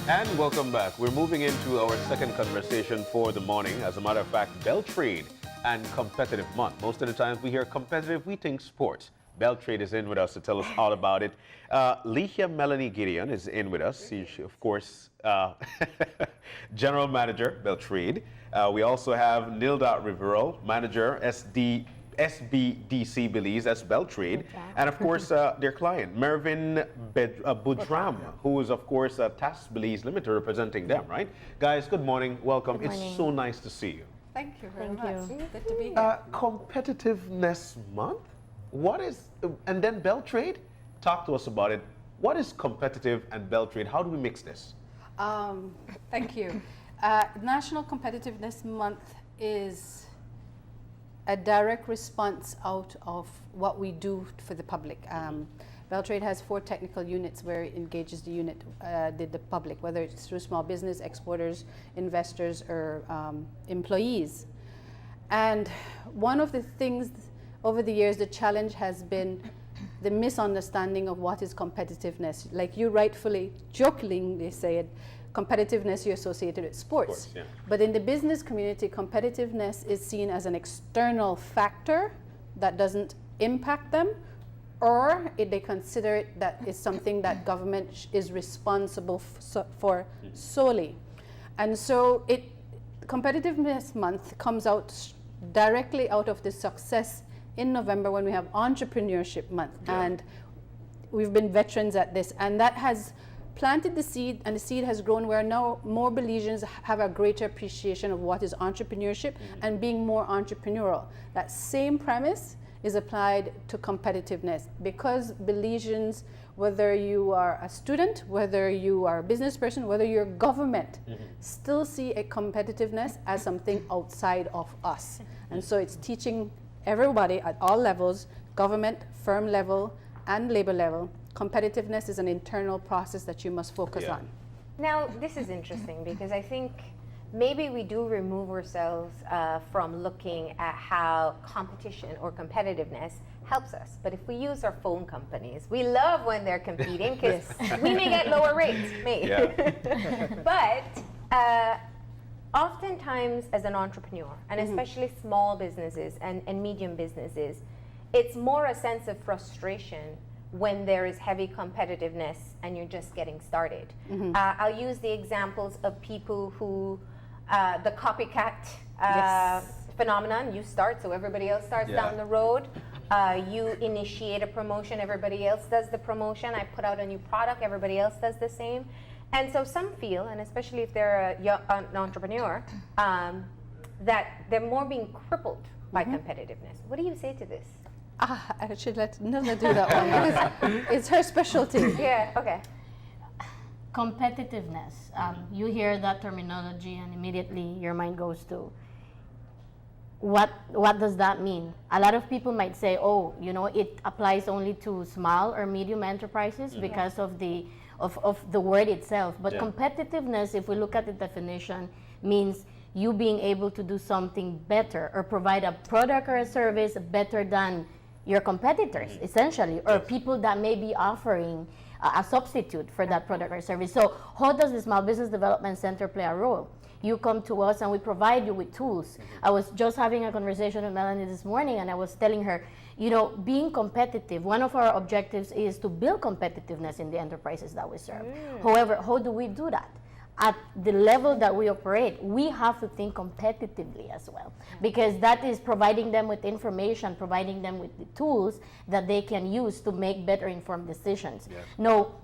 And welcome back. We're moving into our second conversation for the morning. As a matter of fact, BELTRAIDE and Competitive Month. Most of the time we hear competitive, we think sports. BELTRAIDE is in with us to tell us all about it. Lehia Melanie Gideon is in with us. She's, of course, General Manager, BELTRAIDE. We also have Nilda Rivero, Manager, SBDC Belize, that's BELTRAIDE, and of course their client, Mervyn Budram, who is of course TAS Belize Limited representing them, right? Guys, good morning, welcome. Good morning. It's so nice to see you. Thank you very much. you. Good to be here. Competitiveness Month? What is, and then BELTRAIDE? Talk to us about it. What is competitive and BELTRAIDE? How do we mix this? Thank you. National Competitiveness Month is a direct response out of what we do for the public. BELTRAIDE has 4 technical units where it engages the public, whether it's through small business, exporters, investors, or employees. And one of the things over the years, the challenge has been the misunderstanding of what is competitiveness. Like you rightfully, jokingly said, competitiveness you associated with sports. Yeah. But in the business community, competitiveness is seen as an external factor that doesn't impact them, or they consider it that is something that government is responsible for solely. And so Competitiveness Month comes out directly out of the success in November when we have Entrepreneurship Month. Yeah. And we've been veterans at this, and that has planted the seed, and the seed has grown where now more Belizeans have a greater appreciation of what is entrepreneurship and being more entrepreneurial. That same premise is applied to competitiveness, because Belizeans, whether you are a student, whether you are a business person, whether you're government, still see a competitiveness as something outside of us. And so it's teaching everybody at all levels, government, firm level, and labor level, competitiveness is an internal process that you must focus on. Now, this is interesting because I think maybe we do remove ourselves from looking at how competition or competitiveness helps us. But if we use our phone companies, we love when they're competing because we may get lower rates, But oftentimes as an entrepreneur, and especially small businesses and medium businesses, it's more a sense of frustration when there is heavy competitiveness and you're just getting started. I'll use the examples of people who, the copycat phenomenon, you start, so everybody else starts down the road. You initiate a promotion, everybody else does the promotion. I put out a new product, everybody else does the same. And so some feel, and especially if they're an entrepreneur, that they're more being crippled by competitiveness. What do you say to this? I should let Nilda do that one because it's her specialty. Yeah, okay. Competitiveness. You hear that terminology and immediately your mind goes to what does that mean? A lot of people might say, oh, you know, it applies only to small or medium enterprises because of the word itself. But competitiveness, if we look at the definition, means you being able to do something better or provide a product or a service better than your competitors, essentially, or people that may be offering a substitute for that product or service. So how does the Small Business Development Center play a role? You come to us and we provide you with tools. I was just having a conversation with Melanie this morning and I was telling her, you know, being competitive, one of our objectives is to build competitiveness in the enterprises that we serve. However, how do we do that? At the level that we operate, we have to think competitively as well, because that is providing them with information, providing them with the tools that they can use to make better informed decisions. No,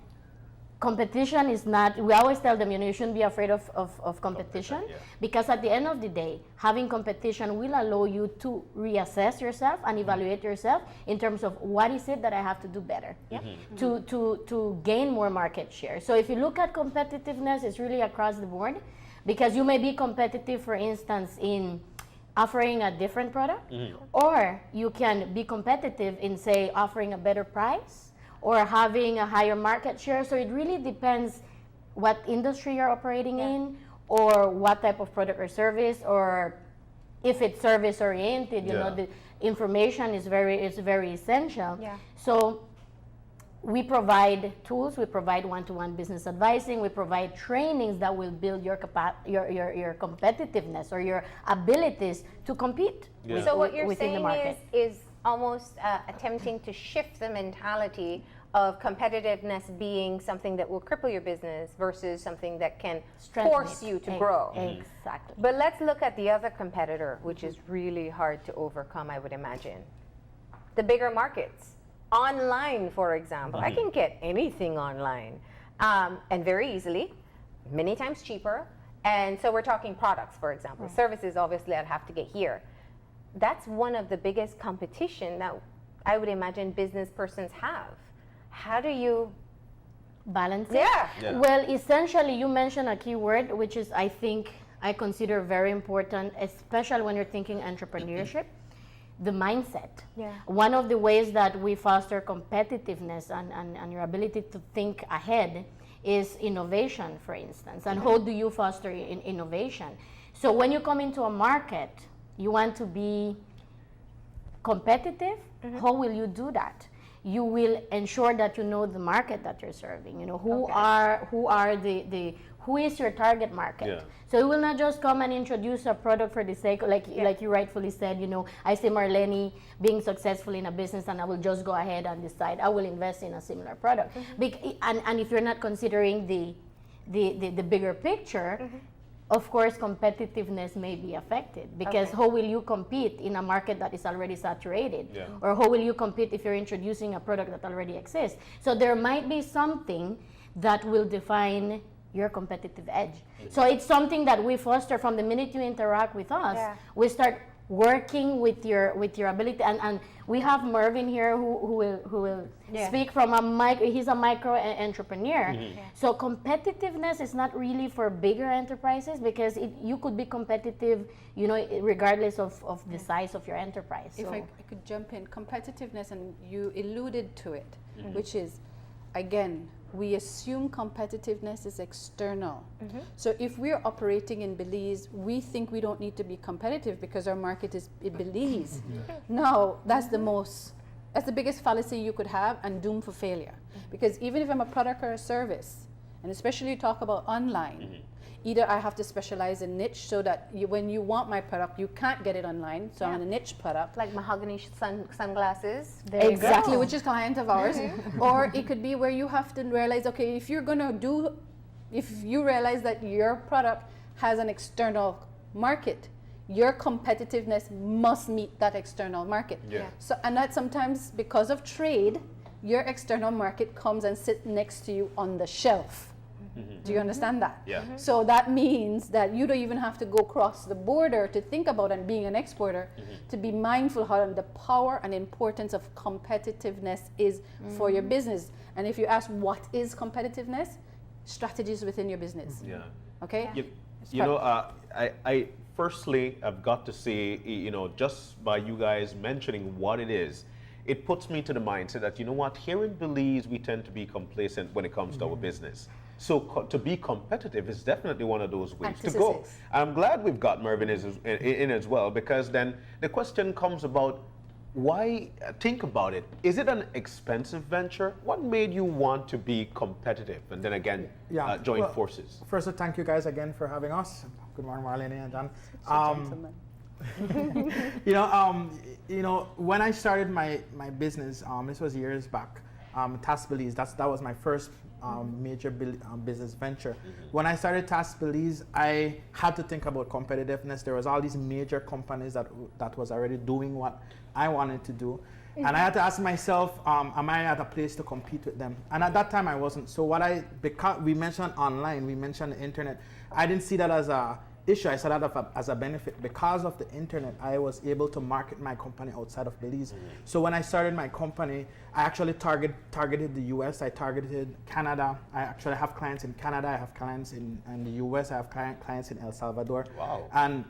competition is not, we always tell them, you know, you shouldn't be afraid of competition, because at the end of the day, having competition will allow you to reassess yourself and evaluate yourself in terms of what is it that I have to do better to gain more market share. So if you look at competitiveness, it's really across the board, because you may be competitive, for instance, in offering a different product, or you can be competitive in, say, offering a better price, or having a higher market share. So it really depends what industry you're operating in, or what type of product or service, or if it's service oriented, you know, the information is very essential. So we provide tools, we provide one-to-one business advising, we provide trainings that will build your competitiveness or your abilities to compete. Yeah. So what you're within the saying market. is almost attempting to shift the mentality of competitiveness being something that will cripple your business versus something that can force you to grow. Exactly. But let's look at the other competitor, which is really hard to overcome, I would imagine. The bigger markets. Online, for example. I can get anything online and very easily, many times cheaper. And so we're talking products, for example. Services, obviously, I'd have to get here. That's one of the biggest competition that I would imagine business persons have. How do you balance it? Yeah. Well, essentially, you mentioned a key word, which is, I think, I consider very important, especially when you're thinking entrepreneurship, the mindset. Yeah. One of the ways that we foster competitiveness and your ability to think ahead is innovation, for instance. And how do you foster innovation? So when you come into a market, you want to be competitive. How will you do that? You will ensure that you know the market that you're serving. You know who is your target market. Yeah. So you will not just come and introduce a product for the sake, like you rightfully said. You know, I see Marlene being successful in a business, and I will just go ahead and decide I will invest in a similar product. And if you're not considering the bigger picture. Of course, competitiveness may be affected because how will you compete in a market that is already saturated? Yeah. Or how will you compete if you're introducing a product that already exists? So there might be something that will define your competitive edge. So it's something that we foster from the minute you interact with us. Yeah. We start working with your ability, and we have Mervin here who will speak from he's a micro entrepreneur. So competitiveness is not really for bigger enterprises because you could be competitive, you know, regardless of the size of your enterprise. If So I could jump in, competitiveness, and you alluded to it, which is, again, we assume competitiveness is external. So if we're operating in Belize, we think we don't need to be competitive because our market is in Belize. No, that's the biggest fallacy you could have and doomed for failure. Because even if I'm a product or a service, and especially you talk about online, either I have to specialize in niche so that when you want my product, you can't get it online. So I'm a niche product. like mahogany sunglasses? Exactly, which is client of ours. Or it could be where you have to realize, okay, if you realize that your product has an external market, your competitiveness must meet that external market. Yeah. So, and that sometimes because of trade, your external market comes and sits next to you on the shelf. Do you understand that? Yeah. So that means that you don't even have to go across the border to think about and being an exporter, to be mindful how the power and importance of competitiveness is for your business. And if you ask what is competitiveness, strategies within your business. Yeah. Okay? You know, I firstly, I've got to say, you know, just by you guys mentioning what it is, it puts me to the mindset that, you know what, here in Belize, we tend to be complacent when it comes to our business. So to be competitive is definitely one of those ways to go. I'm glad we've got Mervin in as well, because then the question comes about why, think about it. Is it an expensive venture? What made you want to be competitive and then again join forces? First, thank you guys again for having us. Good morning, Marlene and John. You know, when I started my business, this was years back. Task Belize, that was my first major business venture. When I started Task Belize, I had to think about competitiveness. There was all these major companies that was already doing what I wanted to do. And I had to ask myself, am I at a place to compete with them? And at that time I wasn't. So because we mentioned online, we mentioned the internet, I didn't see that as a issue. I saw that as a benefit. Because of the internet, I was able to market my company outside of Belize. So when I started my company, I actually targeted the US, I targeted Canada. I actually have clients in Canada, I have clients in the US, I have clients in El Salvador. Wow. And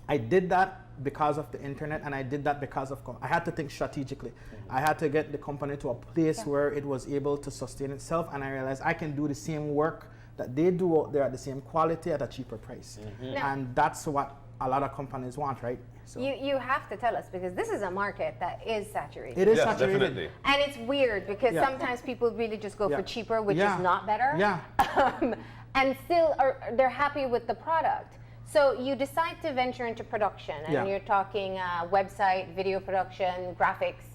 I did that because of the internet, and I did that because of, I had to think strategically. I had to get the company to a place where it was able to sustain itself, and I realized I can do the same work that they do out there at the same quality at a cheaper price. And that's what a lot of companies want, right? So You have to tell us, because this is a market that is saturated. it is Yes, saturated. definitely. And it's weird because Yeah. sometimes people really just go Yeah. for cheaper, which Yeah. is not better. Yeah. And still they're happy with the product. So you decide to venture into production, and Yeah. you're talking website, video production, graphics.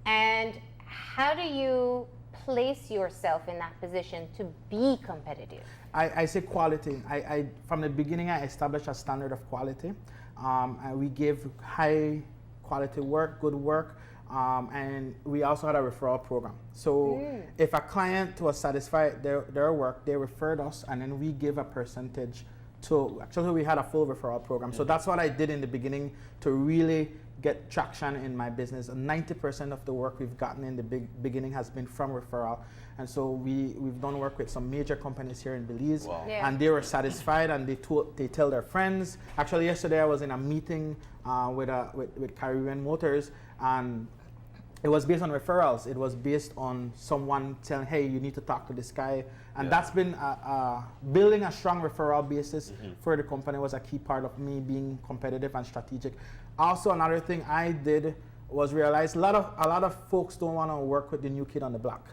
And how do you place yourself in that position to be competitive? I say quality. I from the beginning, I established a standard of quality. And we give high quality work, good work, and we also had a referral program. So if a client was satisfied their work, they referred us, and then we give a percentage to, actually we had a full referral program. So that's what I did in the beginning to really get traction in my business. 90% of the work we've gotten in the beginning has been from referral. And so we've done work with some major companies here in Belize. Wow. Yeah. And they were satisfied, and they tell their friends. Actually, yesterday I was in a meeting with Caribbean Motors, and it was based on referrals. It was based on someone telling, hey, you need to talk to this guy. And Yeah. that's been building a strong referral basis for the company was a key part of me being competitive and strategic. Also, another thing I did was realize a lot of folks don't want to work with the new kid on the block.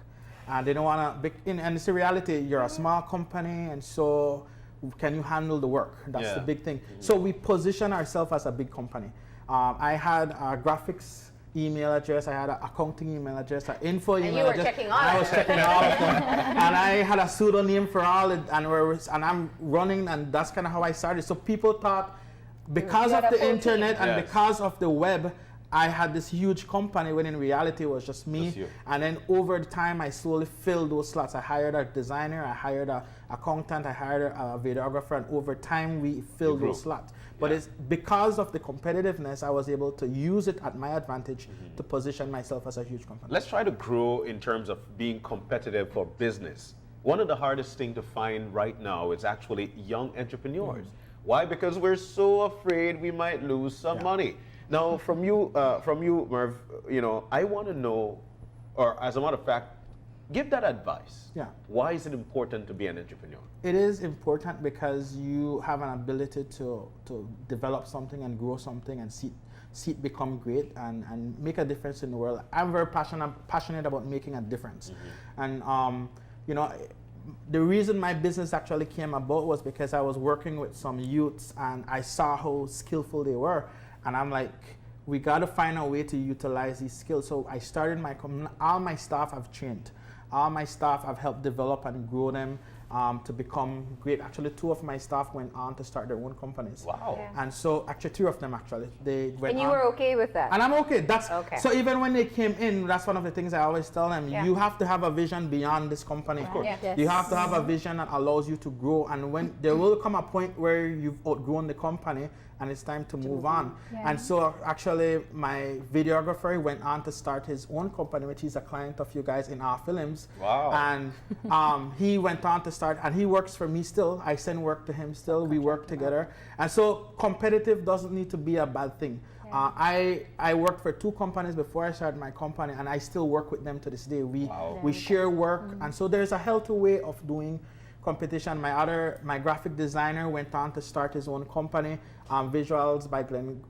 And they don't want to, and it's the reality, you're a small company, and so can you handle the work? That's Yeah. the big thing. So we position ourselves as a big company. I had a graphics email address, I had an accounting email address, an info And email you were address. checking all I of was them. checking all of them. And I had a pseudonym for all it, and I'm running, and that's kind of how I started. So people thought, because You of had a the full internet team. and Yes. because of the web, I had this huge company when in reality it was just me. Just you. And then over the time, I slowly filled those slots. I hired a designer, I hired an accountant, I hired a videographer, and over time we filled grew. those slots. But Yeah. it's because of the competitiveness, I was able to use it at my advantage to position myself as a huge company. Let's try to grow in terms of being competitive for business. One of the hardest things to find right now is actually young entrepreneurs. Why? Because we're so afraid we might lose some Yeah. money. Now, from you, Merv, I want to know, or as a matter of fact, give that advice. Yeah. Why is it important to be an entrepreneur? It is important because you have an ability to develop something and grow something and see it become great and make a difference in the world. I'm very passionate about making a difference. And the reason my business actually came about was because I was working with some youths and I saw how skillful they were. And I'm like, we got to find a way to utilize these skills. So I started my company. All my staff I've trained. All my staff I've helped develop and grow them to become great. Actually, 2 of my staff went on to start their own companies. Wow. Yeah. And so, actually 3 of them actually, they went And you on. were okay with that? And I'm okay. That's Okay. So even when they came in, that's one of the things I always tell them. Yeah. You have to have a vision beyond this company. Of course. Yeah. Yes. You have to have a vision that allows you to grow. And when there will come a point where you've outgrown the company and it's time to move on. Yeah. And so actually my videographer went on to start his own company, which is a client of you guys in our films. Wow. And he went on to start, and he works for me still. I send work to him still. We work together. And so competitive doesn't need to be a bad thing. I worked for 2 companies before I started my company, and I still work with them to this day. We share work, and so there's a healthy way of doing competition. My graphic designer went on to start his own company, Visuals by Glenn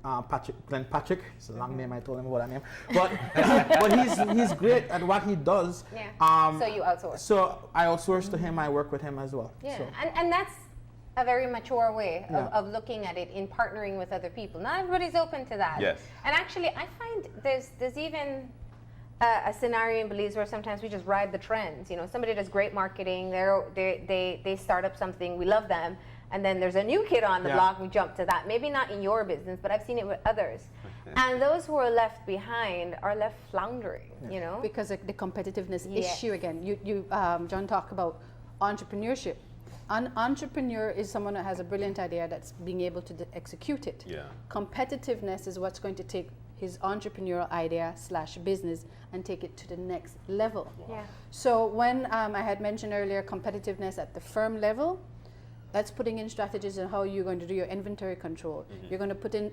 Patrick. It's a long name. I told him about that name, but he's great at what he does. Yeah. So you outsource. So I outsource to him. I work with him as well. Yeah, So. and that's a very mature way Yeah. of looking at it in partnering with other people. Not everybody's open to that. Yes. And actually, I find there's even a scenario in Belize where sometimes we just ride the trends. You know, somebody does great marketing. They start up something. We love them. And then there's a new kid on the Yeah. block. We jump to that. Maybe not in your business, but I've seen it with others. And those who are left behind are left floundering. You know. Because of the competitiveness Yes. issue again. John talked about entrepreneurship. An entrepreneur is someone that has a brilliant idea that's being able to execute it. Yeah. Competitiveness is what's going to take his entrepreneurial idea / business and take it to the next level. Yeah. So when I had mentioned earlier competitiveness at the firm level, that's putting in strategies on how you're going to do your inventory control. You're going to put in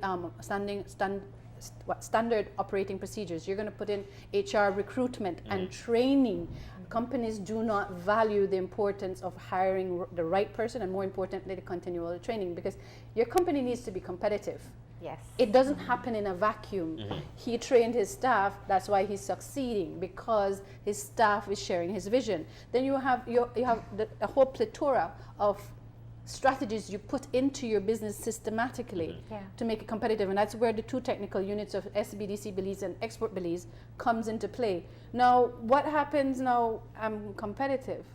standard operating procedures. You're going to put in HR recruitment and training companies do not value the importance of hiring the right person, and more importantly, the continual training, because your company needs to be competitive. Yes. It doesn't happen in a vacuum. He trained his staff, that's why he's succeeding, because his staff is sharing his vision. Then you have a whole plethora of strategies you put into your business systematically to make it competitive, and that's where the two technical units of SBDC Belize and Export Belize comes into play. Now, what happens now? I'm competitive.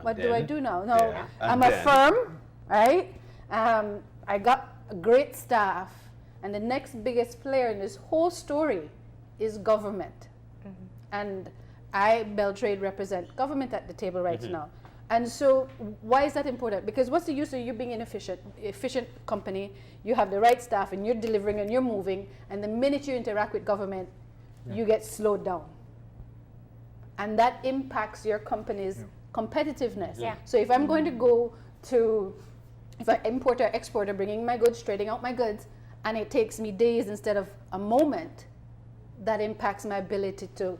What do I do now? No, I'm a firm, right? I got a great staff, and the next biggest player in this whole story is government. And I, BELTRAIDE, represent government at the table right now. And so why is that important? Because what's the use of you being an efficient company, you have the right staff and you're delivering and you're moving, and the minute you interact with government, you get slowed down. And that impacts your company's competitiveness. So if I'm going to go to, if I import or exporter, bringing my goods, trading out my goods, and it takes me days instead of a moment, that impacts my ability to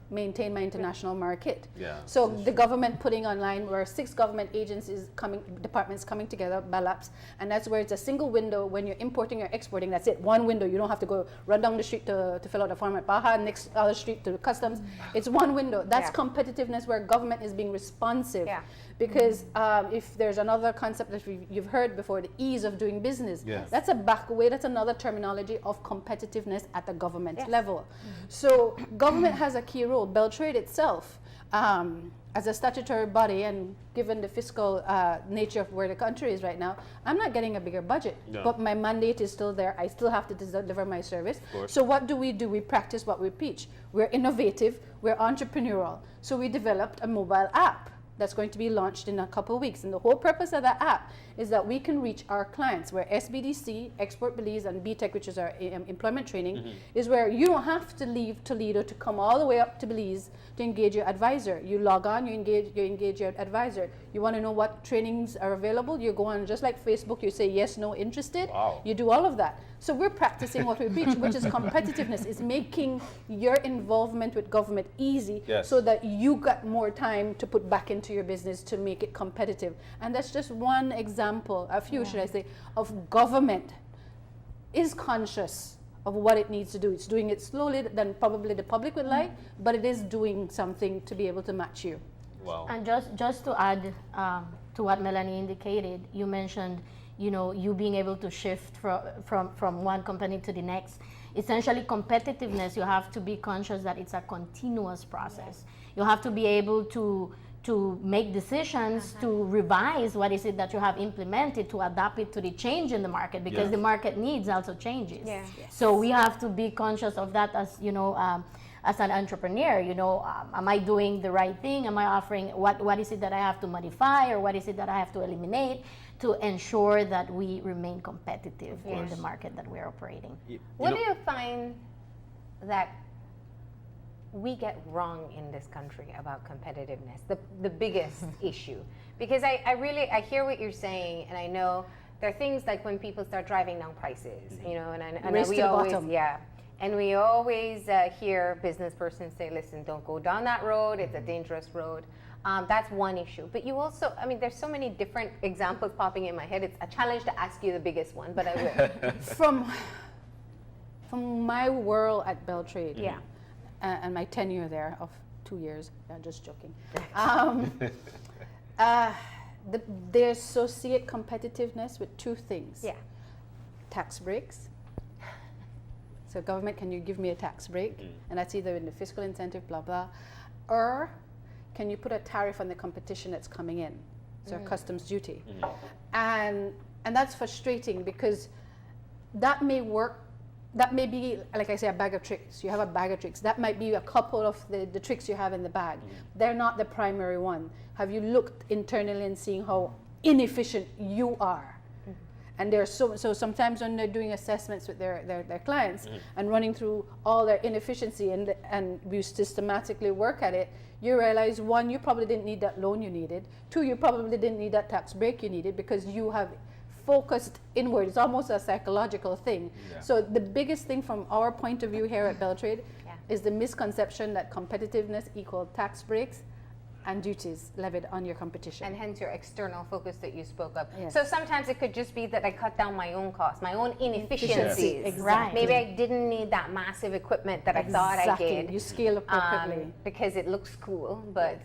maintain my international market. So the government putting online, where 6 government agencies departments coming together, BALAPs, and that's where it's a single window. When you're importing or exporting, that's it, one window. You don't have to go run down the street to fill out a form at Baja, next other street to customs. It's one window. That's competitiveness, where government is being responsive. Because if there's another concept that you've heard before, the ease of doing business, that's a back way, that's another terminology of competitiveness at the government level. So government has a key role. BELTRAIDE itself, as a statutory body, and given the fiscal nature of where the country is right now, I'm not getting a bigger budget, but my mandate is still there. I still have to deliver my service. So what do? We practice what we preach. We're innovative, we're entrepreneurial. So we developed a mobile app that's going to be launched in a couple of weeks. And the whole purpose of that app is that we can reach our clients, where SBDC, Export Belize, and BTEC, which is our employment training, is where you don't have to leave Toledo to come all the way up to Belize to engage your advisor. You log on, you engage your advisor. You want to know what trainings are available, you go on, just like Facebook, you say yes, no, interested. You do all of that. So we're practicing what we preach, which is competitiveness, is making your involvement with government easy, so that you got more time to put back into your business to make it competitive. And that's just one example, a few should I say, of government is conscious of what it needs to do. It's doing it slowly than probably the public would like, but it is doing something to be able to match you. And just to add to what Melanie indicated, you mentioned, you know, you being able to shift from one company to the next. Essentially, competitiveness, you have to be conscious that it's a continuous process. You have to be able to make decisions, to revise what is it that you have implemented, to adapt it to the change in the market, because the market needs also changes. So we have to be conscious of that, as you know, as an entrepreneur. You know, am I doing the right thing? Am I offering, what is it that I have to modify, or what is it that I have to eliminate to ensure that we remain competitive in the market that we're operating? What do you find that we get wrong in this country about competitiveness, the biggest issue? Because I hear what you're saying, and I know there are things like when people start driving down prices, you know, and Race we to the always, bottom. and we always hear business persons say, listen, don't go down that road, it's a dangerous road. That's one issue. But you also, I mean, there's so many different examples popping in my head. It's a challenge to ask you the biggest one, but I will. From my world at BELTRAIDE, and my tenure there of 2 years, just joking. They associate competitiveness with 2 things. Tax breaks. So government, can you give me a tax break? And that's either in the fiscal incentive, blah, blah. Or can you put a tariff on the competition that's coming in? So a customs duty. And that's frustrating, because that may work. That may be, like I say, a bag of tricks. You have a bag of tricks. That might be a couple of the tricks you have in the bag. They're not the primary one. Have you looked internally and seeing how inefficient you are? And they're so sometimes when they're doing assessments with their clients and running through all their inefficiency, and we systematically work at it, you realize, 1, you probably didn't need that loan you needed. 2, you probably didn't need that tax break you needed, because you have focused inward. It's almost a psychological thing. So the biggest thing from our point of view here at BELTRAIDE, is the misconception that competitiveness equals tax breaks and duties levied on your competition. And hence your external focus that you spoke of. Yes. So sometimes it could just be that I cut down my own costs, my own inefficiencies. Exactly. Maybe I didn't need that massive equipment that I thought I Exactly. did. You scale appropriately. Because it looks cool, but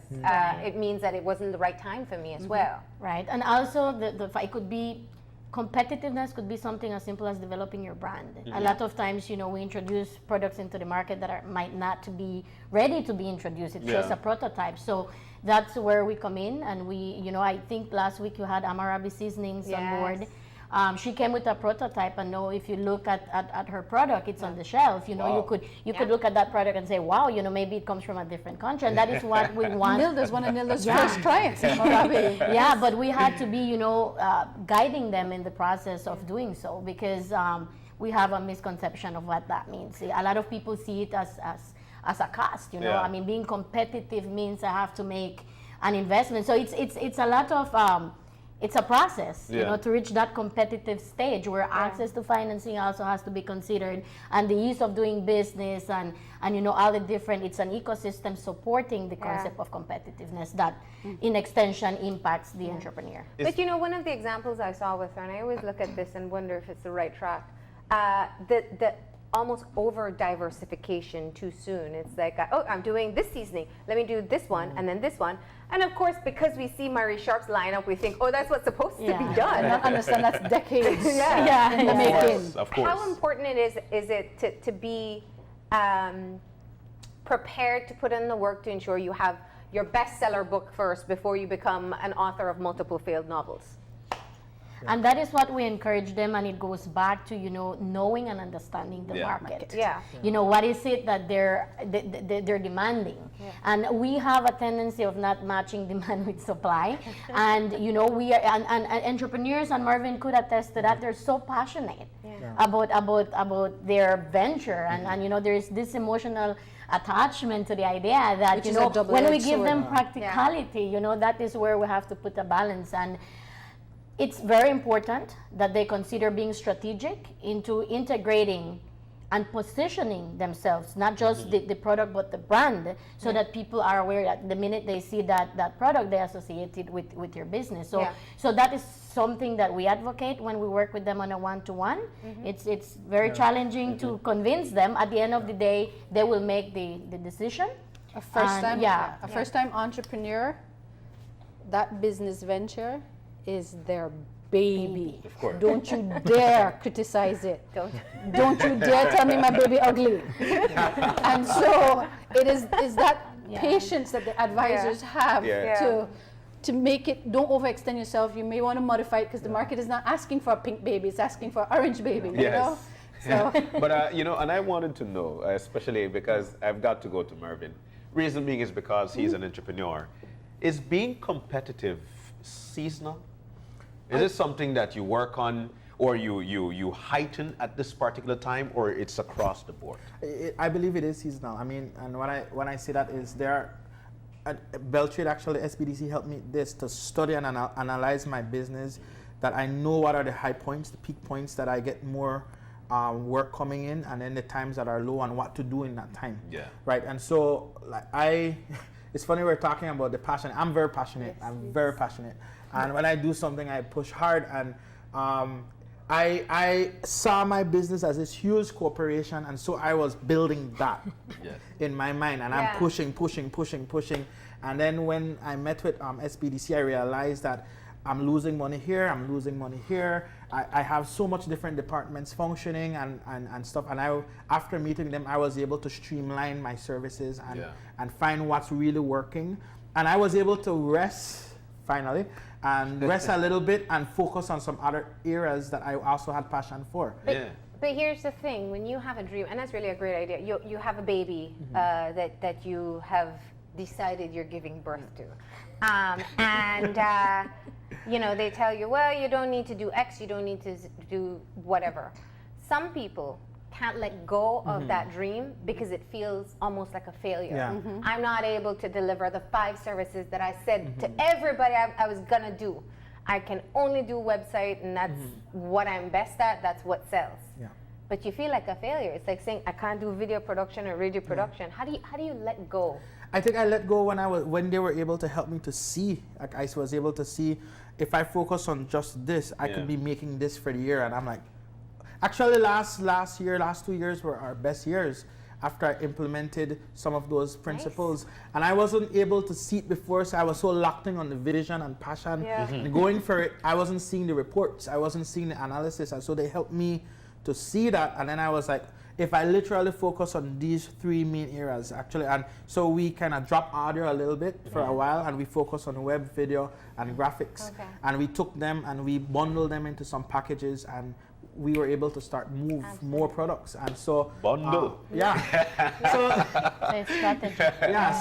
it means that it wasn't the right time for me as well. Right, and also it could be competitiveness could be something as simple as developing your brand. A lot of times, you know, we introduce products into the market that might not to be ready to be introduced. It's just a prototype. So that's where we come in, and we, you know, I think last week you had Amarabi Seasonings on board. She came with a prototype, and now if you look at her product, it's on the shelf. You know, you could look at that product and say, wow, you know, maybe it comes from a different country, and that is what we want. Nilda's one of Nilda's first clients in Amarabi. Yeah, but we had to be, you know, guiding them in the process of doing so, because we have a misconception of what that means. See, a lot of people see it as a cost, you know. I mean, being competitive means I have to make an investment. So it's a lot of it's a process, you know, to reach that competitive stage where access to financing also has to be considered, and the ease of doing business, and you know, all the different, it's an ecosystem supporting the concept of competitiveness that in extension impacts the entrepreneur. But you know, one of the examples I saw with her, and I always look at this and wonder if it's the right track, the almost over diversification too soon. It's like, oh, I'm doing this seasoning, let me do this one and then this one. And of course, because we see Murray Sharp's lineup, we think, oh, that's what's supposed to be I done. don't understand, that's decades in the making. Of course. How important is it to be prepared to put in the work to ensure you have your bestseller book first before you become an author of multiple failed novels? And that is what we encourage them, and it goes back to, you know, knowing and understanding the market. You know, what is it that they're demanding? And we have a tendency of not matching demand with supply. And, you know, we are, and entrepreneurs, and Marvin could attest to that, they're so passionate about their venture. And, you know, there's this emotional attachment to the idea that, Which you is know, a double-edged when we give sword. them practicality, you know, that is where we have to put a balance. And it's very important that they consider being strategic into integrating and positioning themselves, not just the product, but the brand, so that people are aware that the minute they see that product, they associate it with your business. So, so that is something that we advocate when we work with them on a one-to-one. It's very challenging to convince them. At the end of the day, they will make the decision. A first-time entrepreneur, that business venture is their baby. Of course. Don't you dare criticize it. Don't you dare tell me my baby ugly. And so it is that patience that the advisors have to make it. Don't overextend yourself. You may want to modify it because the market is not asking for a pink baby, it's asking for an orange baby. You know? So. But you know, and I wanted to know, especially because I've got to go to Mervyn. Reason being is because he's an entrepreneur. Is being competitive seasonal? Is it something that you work on, or you heighten at this particular time, or it's across the board? I believe it is seasonal. I mean, and when I say that is there, BELTRAIDE actually, SBDC helped me to study and analyze my business, that I know what are the high points, the peak points that I get more work coming in, and then the times that are low and what to do in that time. Right. And so like it's funny we're talking about the passion. I'm very passionate. I'm very passionate. And when I do something, I push hard. And I saw my business as this huge corporation, and so I was building that in my mind. And I'm pushing. And then when I met with SBDC, I realized that I'm losing money here, I'm losing money here. I have so much different departments functioning and stuff. And after meeting them, I was able to streamline my services and find what's really working. And I was able to rest, finally, and rest a little bit and focus on some other areas that I also had passion for. But here's the thing, when you have a dream, and that's really a great idea, you have a baby that you have decided you're giving birth to. You know, they tell you, well, you don't need to do X, you don't need to do whatever. Some people can't let go of that dream because it feels almost like a failure. I'm not able to deliver the 5 services that I said to everybody I was gonna do. I can only do website, and that's what I'm best at, that's what sells. but you feel like a failure. It's like saying, I can't do video production or radio production. How do you let go? I think I let go when they were able to help me to see. Like I was able to see, if I focus on just this, I could be making this for the year. And I'm like, actually last 2 years were our best years after I implemented some of those principles. And I wasn't able to see it before, so I was so locked in on the vision and passion and going for it. I wasn't seeing the reports, I wasn't seeing the analysis, and so they helped me to see that. And then I was like, if I literally focus on these 3 main areas, actually, and so we kind of dropped audio a little bit for a while, and we focused on web, video, and graphics. And we took them and we bundled them into some packages, and we were able to start move more products. And so bundle. It's strategy.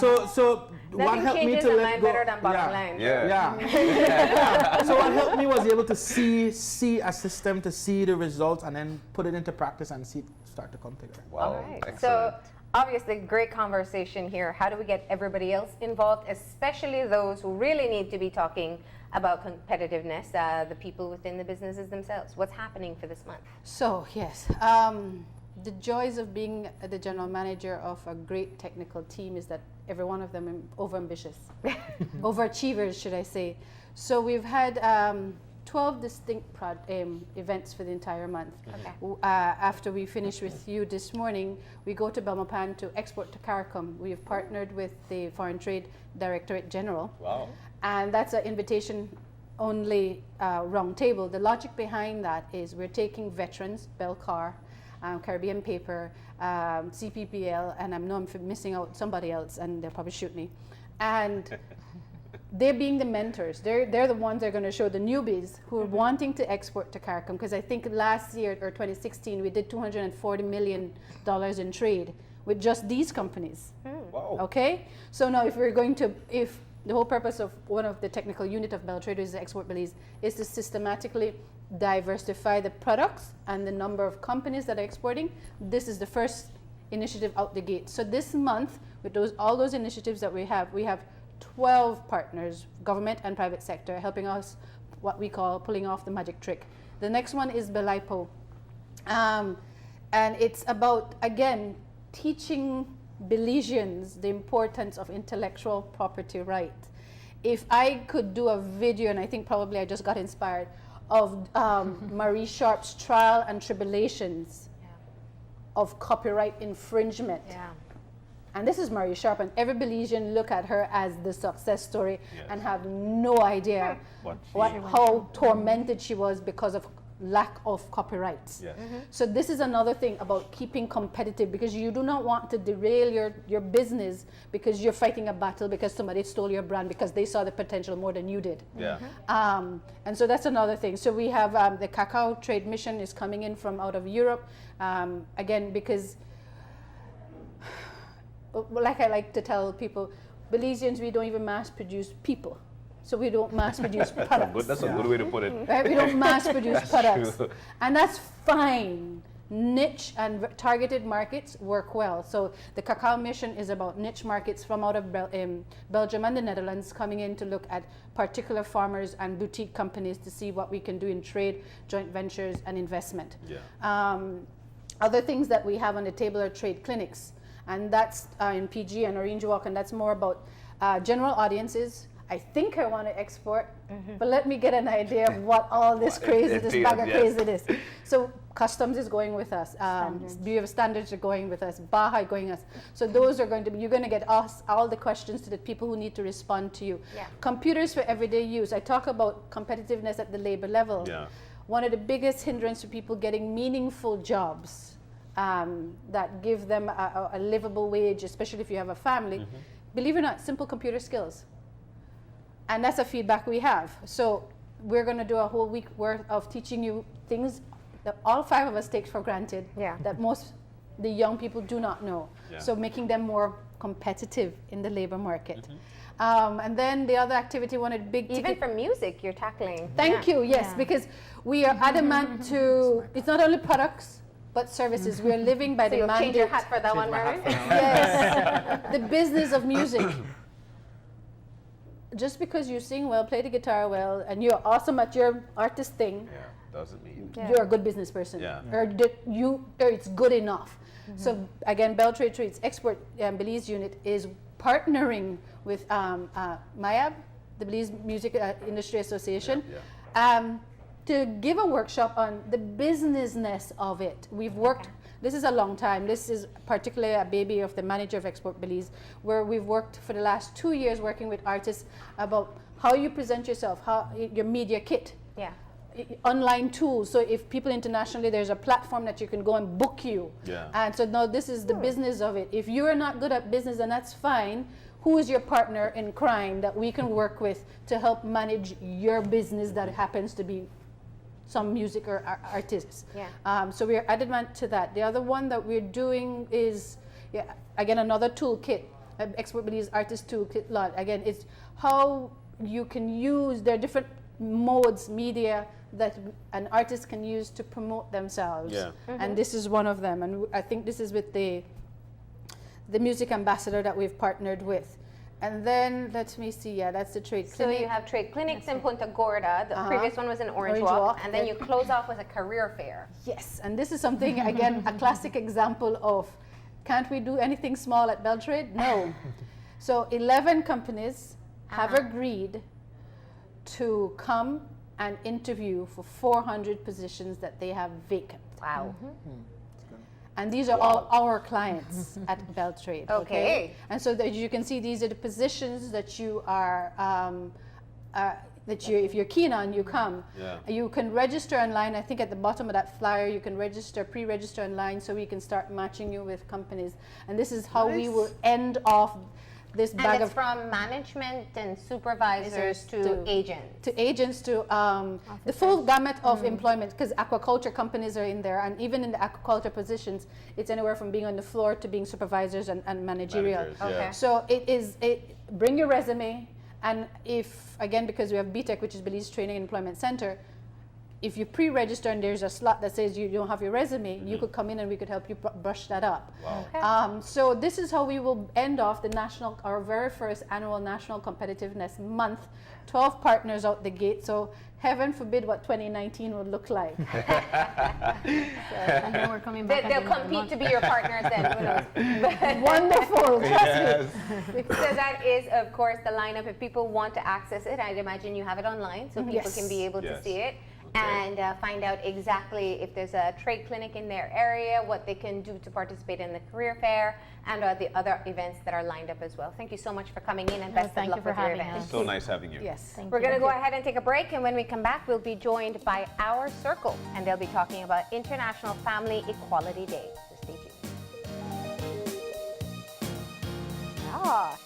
So what helped me to let go? Better than bottom line. So what helped me was able to see a system, to see the results, and then put it into practice and see it start to come together. Wow. All right. Excellent. So obviously, great conversation here. How do we get everybody else involved, especially those who really need to be talking about competitiveness, the people within the businesses themselves? What's happening for this month? So yes, the joys of being the general manager of a great technical team is that every one of them are overambitious, overachievers, should I say. So we've had 12 distinct events for the entire month. After we finish with you this morning, we go to Belmopan to export to CARICOM. We have partnered with the Foreign Trade Directorate General. Wow. And that's an invitation-only round table. The logic behind that is we're taking veterans, Belcar, Caribbean Paper, CPPL, and I know I'm missing out somebody else, and they'll probably shoot me. And they're being the mentors. They're the ones that are going to show the newbies who are wanting to export to CARICOM, because I think last year, or 2016, we did $240 million in trade with just these companies. Wow. Okay? So now if the whole purpose of one of the technical unit of BELTRAIDE, is Export Belize, is to systematically diversify the products and the number of companies that are exporting. This is the first initiative out the gate. So this month, with all those initiatives that we have 12 partners, government and private sector, helping us what we call pulling off the magic trick. The next one is Belize. And it's about, again, teaching Belizeans the importance of intellectual property right. If I could do a video, and I think probably I just got inspired, of Marie Sharp's trial and tribulations of copyright infringement. And this is Marie Sharp, and every Belizean look at her as the success story and have no idea how tormented she was because of lack of copyrights. So this is another thing about keeping competitive, because you do not want to derail your business because you're fighting a battle because somebody stole your brand because they saw the potential more than you did. And so that's another thing. So we have the Cacao Trade Mission is coming in from out of Europe, again, because like I like to tell people, Belizeans, we don't even mass produce people. So we don't mass produce products. That's a good way to put it. Right? We don't mass produce products. True. And that's fine. Niche and targeted markets work well. So the Cacao Mission is about niche markets from out of Belgium and the Netherlands, coming in to look at particular farmers and boutique companies to see what we can do in trade, joint ventures, and investment. Other things that we have on the table are trade clinics. And that's in PG and Orange Walk, and that's more about general audiences. I think I want to export, but let me get an idea of what all this crazy, this bag of crazy is. So customs is going with us. Bureau of Standards are going with us. Baja going with us. So those are going to be, you're going to get asked all the questions to the people who need to respond to you. Computers for everyday use. I talk about competitiveness at the labor level. One of the biggest hindrance to people getting meaningful jobs that give them a livable wage, especially if you have a family, believe it or not, simple computer skills. And that's a feedback we have. So we're going to do a whole week worth of teaching you things that all 5 of us take for granted, that most the young people do not know. So making them more competitive in the labor market. And then the other activity, one of the big even for music you're tackling. Thank you, yes, because we are adamant to, it's not only products, but services. We're living by the mandate. Change your hat for that one, Marvin? Yes, the business of music. Just because you sing well, play the guitar well, and you're awesome at your artist thing, doesn't mean. Yeah. you're a good business person, Yeah. or that or it's good enough. So again, BELTRAIDE through its export Belize unit is partnering with MIAB, the Belize Music Industry Association, to give a workshop on the businessness of it. We've worked. This is a long time. This is particularly a baby of the manager of Export Belize, where we've worked for the last 2 years working with artists about how you present yourself, how your media kit, Yeah. online tools. So if people internationally, there's a platform that you can go and book you. Yeah. And so now this is the business of it. If you are not good at business, then that's fine. Who is your partner in crime that we can work with to help manage your business that happens to be some music or artists? Yeah. So we're adamant to that. The other one that we're doing is, again, another toolkit, Export Belize Artist Toolkit lot. Again, it's how you can use, there are different modes, media, that an artist can use to promote themselves. Yeah. And this is one of them. And I think this is with the music ambassador that we've partnered with. And then let me see, that's the trade So clinic. you have trade clinics in Punta Gorda. The previous one was in Orange Orange Walk, Walk. and then you close off with a career fair. Yes, and this is something, again, a classic example of, can't we do anything small at BELTRAIDE? No. So 11 companies have agreed to come and interview for 400 positions that they have vacant. Wow. And these are all our clients at BELTRAIDE. Okay. And so that you can see, these are the positions that you are, if you're keen on, you come. Yeah. You can register online. I think at the bottom of that flyer, you can pre-register online, so we can start matching you with companies. And this is how we will end off this bag And it's of from management and supervisors to agents. to agents, to the full gamut of employment, because aquaculture companies are in there, and even in the aquaculture positions, it's anywhere from being on the floor to being supervisors and managerial. Managers, yeah. Okay. So bring your resume, and if, again, because we have BTEC, which is Belize Training and Employment Center, if you pre-register and there's a slot that says you don't have your resume, you could come in and we could help you brush that up. Wow. Okay. So this is how we will end off our very first annual National Competitiveness Month. 12 partners out the gate. So heaven forbid what 2019 would look like. And then we're coming back. They'll compete to be your partners then. Who knows? Wonderful. Trust me. So that is, of course, the lineup. If people want to access it, I'd imagine you have it online, so people Yes. can be able to Yes. see it. Okay. And find out exactly if there's a trade clinic in their area, what they can do to participate in the career fair, and the other events that are lined up as well. Thank you so much for coming in, and best of thank luck you for with your having event. us. So nice having you. Yes. Thank We're you. going to go ahead and take a break, and when we come back, we'll be joined by our circle, and they'll be talking about International Family Equality Day. So stay tuned.